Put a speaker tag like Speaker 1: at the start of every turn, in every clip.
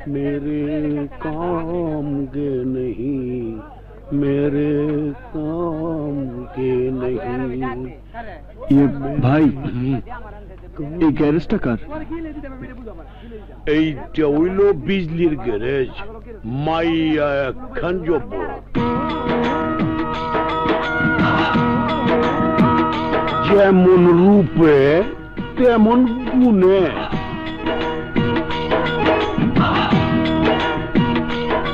Speaker 1: मेरे काम के नहीं, मेरे काम के नहीं।
Speaker 2: ये भाई এই গ্যারেজটা কার?
Speaker 1: এইটা হইল বিজলির গ্যারেজ। মাইয়া একখান জব, যেমন রূপে তেমন গুণে।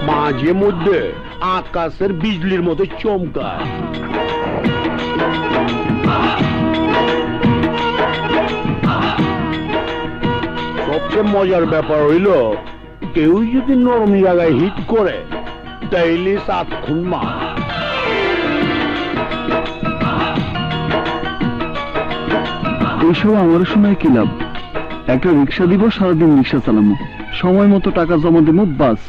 Speaker 1: মাঝে মধ্যে আকাশের বিজলির মতো চমকায়। সবচেয়ে মজার ব্যাপার হইল, কেউ যদি নরম জায়গায় হিট করে তাইলে 7 খুন মার।
Speaker 2: এইসব আমার সময় কি লাভ? একটা রিক্সা দিব, সারাদিন রিক্সা চালামো, সময় মতো টাকা জমা দেবো, বাস।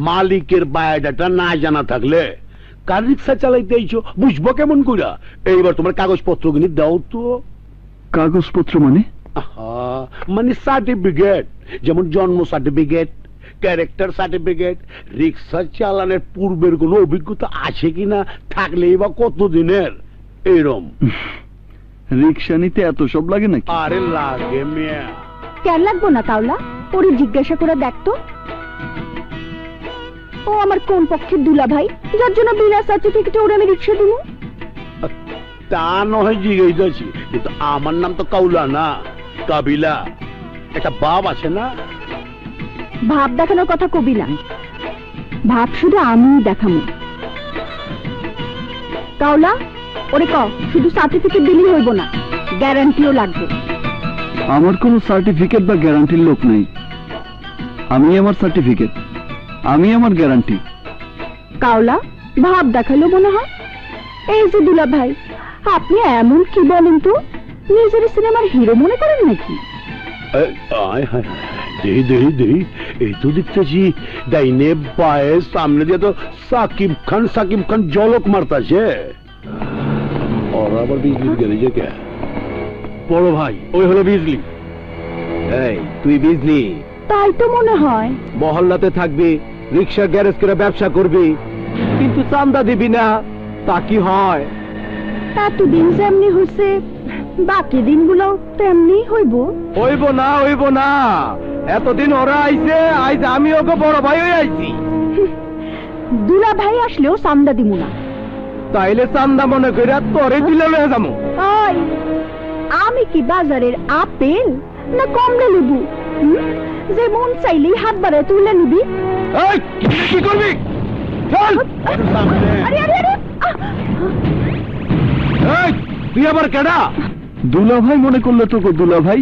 Speaker 1: মালিকের বায়োডাটা না জানা থাকলে কার রিক্সা চালাইতে আইছো বুঝবো কেমন কইরা? এইবার তোমার কাগজপত্র গুলি দাও তো।
Speaker 2: কাগজপত্র মানে?
Speaker 1: মানে সার্টিফিকেট, যেমন জন্ম সার্টিফিকেট, ক্যারেক্টার সার্টিফিকেট। রিক্সা চালানোর পূর্বের কোনো অভিজ্ঞতা আছে কিনা, থাকলেই বা কতদিনের, এইরকম।
Speaker 2: রিক্সা নিতে এত সব লাগে নাকি?
Speaker 1: আরে লাগে মিয়া।
Speaker 3: কেন লাগবো না কাউলা? ওরে জিজ্ঞাসা করে দেখতো, ও আমার কোন পক্ষের দুলা ভাই যার জন্য বিনা সার্টিফিকেটে ওরে আমি রিক্সা দিব?
Speaker 1: তা নয় জিজ্ঞাসি, কিন্তু আমার নাম তো কাউলা না, কাবিলা। একটা বাপ আছে না?
Speaker 3: ভাব দেখানোর কথা কবি না, ভাব শুধু আমি দেখামু। কাউলা, ওরে ক শুধু সার্টিফিকেট দিলেই হইব না, গ্যারান্টিও লাগবে।
Speaker 2: আমার কোনো সার্টিফিকেট বা গ্যারান্টির লোক নাই। আমি আমার সার্টিফিকেট, আমি আমার গ্যারান্টি।
Speaker 3: কাউলা, ভাব দেখালো মনে হয়। এই যে দুলা ভাই, আপনি এমন কি বলেন তো, নিজের সিনেমার হিরো মনে করেন নাকি?
Speaker 1: দেহি এই তো দেখতেছি ডাইনে বায়ে সামনে দিয়ে তো সাকিব খান জলক মারতাছে। ওর আবার বিজলি গ্যারেজে কে? বড় ভাই, ওই হলো বিজলি।
Speaker 4: এই তুই বিজলি?
Speaker 3: তাই তো মনে হয়।
Speaker 4: মহল্লাতে থাকবি, রিক্সা গ্যারেজ করে ব্যবসা করবি, কিন্তু চান্দা দিবি না, তা কি হয়?
Speaker 3: এতদিন যেমনি হয়েছে বাকি দিনগুলো তেমনি হইব।
Speaker 4: হইব না। এতদিন ওরা আইছে, আইজ আমি ওকে বড় ভাই হয়ে আইছি।
Speaker 3: দুলা ভাই আসলেও চান্দা দিব না।
Speaker 4: তাইলে চান্দা মনে করে তোরে দিলে লয়ে যাবো।
Speaker 3: ওই, আমি কি বাজারের আপেল না কমলা লেবু যে মন চাইলেই হাত বাড়ায় তুলে নিবি?
Speaker 4: কি করবি? চল।
Speaker 3: আরে আরে আরে,
Speaker 4: তুই আবার কেডা?
Speaker 2: দুলা ভাই মনে করলে তোকে দুলা ভাই,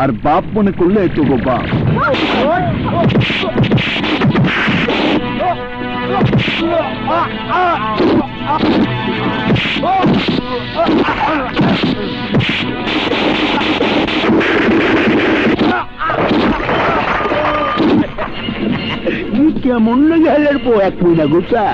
Speaker 2: আর বাপ মনে করলে তোকে বাপ।
Speaker 1: কেমন গেলের পো এক মহিনা গোসা।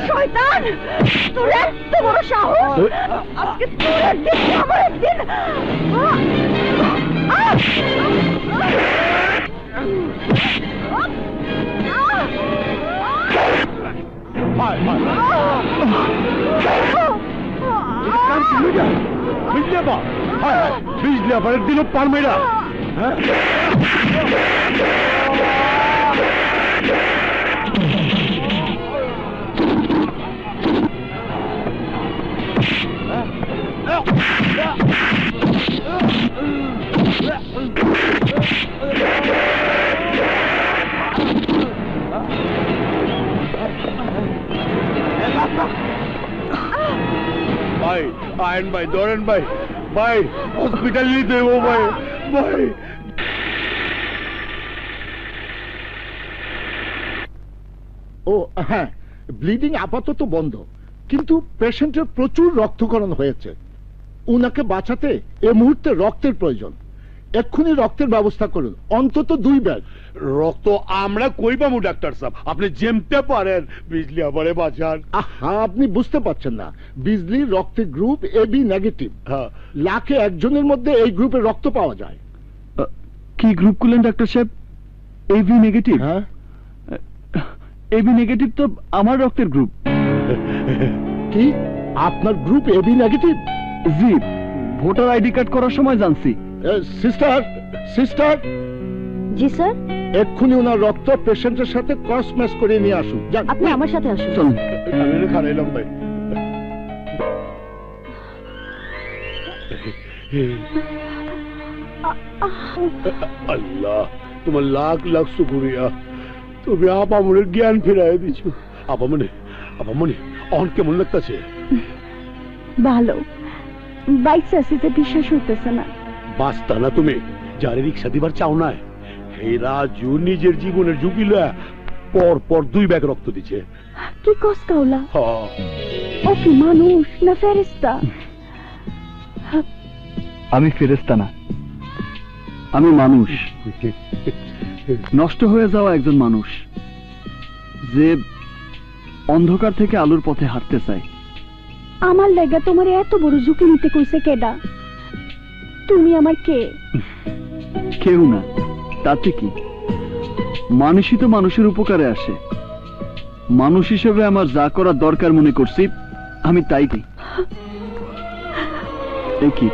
Speaker 3: শয়তান, তোর এত বড় সাহস! আজকে তোর একদিন, আমার একদিন।
Speaker 1: বিজলি আবার দিল পার মেরা। ভাই আইন ভাই ধরেন ভাই, ভাই হসপিটাল নিতে দেবো ভাই, ভাই।
Speaker 5: ও হ্যাঁ, ব্লিডিং আপাতত বন্ধ, কিন্তু পেশেন্টের প্রচুর রক্তক্ষরণ হয়েছে। উনাকে বাঁচাতে এ মুহূর্তে রক্তের প্রয়োজন। এক্ষুনি রক্তের ব্যবস্থা করুন, অন্তত 2 ব্যাগ।
Speaker 1: রক্ত আমরা কই পাবো ডাক্তার সাহেব, আপনি যেমতে পারেন বিজলি আমারে বাঁচান।
Speaker 5: আহা, আপনি বুঝতে পারছেন না, বিজলির রক্তের গ্রুপ AB নেগেটিভ।
Speaker 1: হ্যাঁ,
Speaker 5: লাখে একজনের মধ্যে এই গ্রুপের রক্ত পাওয়া যায়।
Speaker 2: কি গ্রুপ করলেন ডাক্তার সাহেব? AB negative?
Speaker 5: হ্যাঁ,
Speaker 2: AB নেগেটিভ তো আমার রক্তের গ্রুপ।
Speaker 5: কি আপনার গ্রুপ AB নেগেটিভ?
Speaker 2: জি, ভোটার আইডি কার্ড করার সময় জানছি।
Speaker 5: সিস্টার, সিস্টার,
Speaker 3: জি স্যার,
Speaker 5: এক্ষুনি ওনার রক্ত পেশেন্টের সাথে ক্রস ম্যাচ করে নিয়ে আসুন। যান।
Speaker 3: আপনি আমার সাথে আসুন।
Speaker 2: চলুন।
Speaker 1: আমি খারাইলাম ভাই। আল্লাহ তোমার লাখ লাখ শুকরিয়া, তুমি আপামনের জ্ঞান ফিরাই দিছো। আপামনি অন কেমন লাগতেছে?
Speaker 3: ভালো, বাইক চাষিতে বিশ্বাস হইতেছে না।
Speaker 1: বাস্তা না তুমি যারে রিক্সা দিবার চাও না, এই রাজু নিজের জীবনের ঝুঁকি লয়া পর পর 2 ব্যাগ রক্ত দিছে।
Speaker 3: কি কস কাউলা?
Speaker 1: হ্যাঁ,
Speaker 3: ও কি মানুষ না ফেরেশতা?
Speaker 2: আমি ফেরেশতা না, আমি মানুষ, নষ্ট হয়ে যাওয়া একজন মানুষ, যে অন্ধকার থেকে আলোর পথে হাঁটতে চায়।
Speaker 3: আমার লাগা তোমার এত বড় ঝুঁকি নিতে কইছে কেডা? তুমি আমার কে?
Speaker 2: কেউ না, তাতে কি? মানুষই তো মানুষের উপকারে আসে। মানুষ হিসেবে আমার যা করার দরকার মনে করছি আমি তাই কি। এই কি,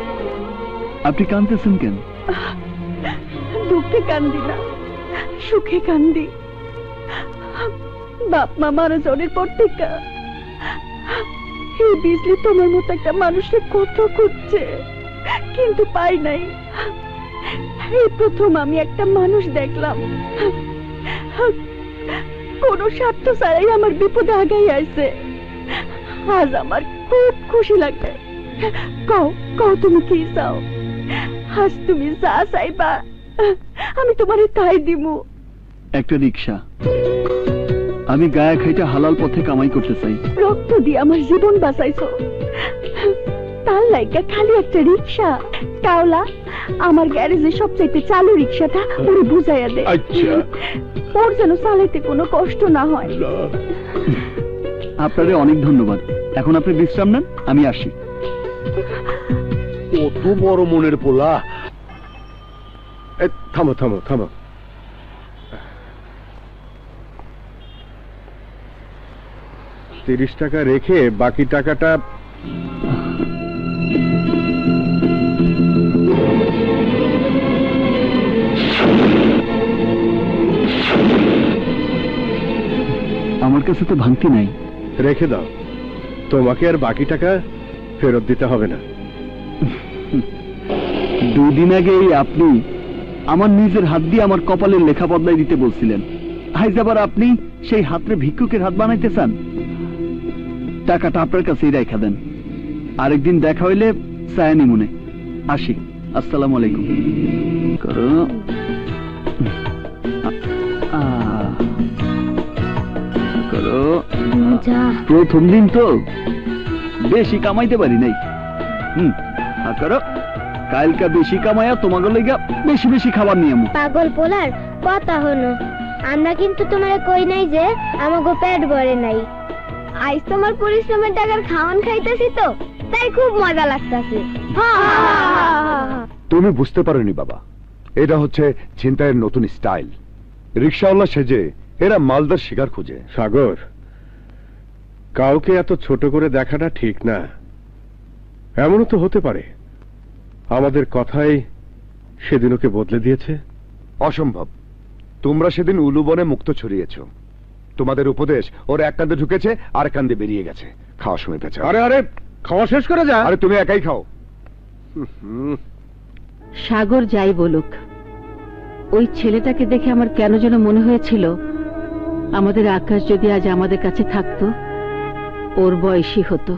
Speaker 2: আপনি কাঁদতেছেন কেন?
Speaker 3: দুঃখে কান্দি না, সুখে কান্দি। বাপ মা মারা যাওয়ার পর থেকে এই বিজলি তোমার মতো একটা মানুষকে কত খুঁজছে, কিন্তু পাই নাই। এই প্রথম আমি একটা মানুষ দেখলাম কোন স্বার্থ ছাড়াই আমার বিপদে আগাই আইছে। আজ আমার খুব খুশি লাগে। কও কও তুমি কি চাও? আজ তুমি যা চাইবা আমি তোমারে তাই দিমু।
Speaker 2: একটা রিক্সা। আমি গায়ে খাইটা হালাল পথে কামাই করতে চাই।
Speaker 3: রক্ত দিয়ে আমার জীবন বাঁচাইছো, তার লাইগা খালি একটা রিক্সা? কাওলা, আমার গ্যারেজে সবচাইতে চালু রিক্সাটা ওরে বুঝাইয়া দে।
Speaker 1: আচ্ছা।
Speaker 3: ওর যেন চালাইতে কোনো কষ্ট না হয়।
Speaker 2: আপনাদের অনেক ধন্যবাদ। এখন আপনি বিশ্রাম নেন, আমি আসি।
Speaker 1: কত বড় মনের পোলা।
Speaker 5: থামো থামো থামো, 30 টাকা রেখে বাকি টাকাটা
Speaker 2: আমার কাছে তো ভাঙতি নাই।
Speaker 5: রেখে দাও, তোমাকে আর বাকি টাকা ফেরত দিতে হবে না।
Speaker 2: 2 দিন আগেই আপনি আমার নিজের হাত দিয়ে আমার কপালের লেখা বদলাই দিতে বলছিলেন। আজ আবার আপনি সেই হাতরে ভিক্ষুকের হাত বানাইতে চান? টাকাটা আপনার কাছেই রেখা দেন, আরেকদিন দেখা হইলে চায়নি মনে। আসি, আসসালামু আলাইকুম। করো। করো। প্রথম দিন তো বেশি কামাইতে পারি নাই। করো, কালকা বেশি কামাইয়া তোমাকে লইগা বেশি বেশি খাবার নিয়ে আমু।
Speaker 6: পাগল পোলার কথা হলো, আমরা কিন্তু তোমারে কই নাই যে আমাগো পেট ভরে নাই। আজ তোমার পরিশ্রমের টাকার খাওয়ান খাইতেছি তো, তাই খুব মজা লাগতাছে।
Speaker 7: তুমি বুঝতে পারোনি বাবা, এটা হচ্ছে ছিনতাইয়ের নতুন স্টাইল। রিকশাওয়ালা সেজে এরা মালদার শিকার খুঁজে।
Speaker 5: সাগর, কাউকে এত ছোট করে দেখাটা ঠিক না। এমনও তো হতে পারে আমাদের কথাই সেদিন ওকে বদলে দিয়েছে।
Speaker 7: অসম্ভব। তোমরা সেদিন উলুবনে মুক্ত ছড়িয়েছ। তোমাদের উপদেশ ওর এক কান্দে ঢুকেছে আর কান্দে বেরিয়ে গেছে। খাওয়ার সময় পেয়েছে।
Speaker 5: আরে আরে, খাওয়া শেষ করে যা।
Speaker 7: আরে তুমি একাই খাও।
Speaker 8: সাগর যাই বলুক, ওই ছেলেটাকে দেখে আমার কেন যেন মনে হয়েছিল আমাদের আকাশ যদি আজ আমাদের কাছে থাকতো ওর বয়সী হতো।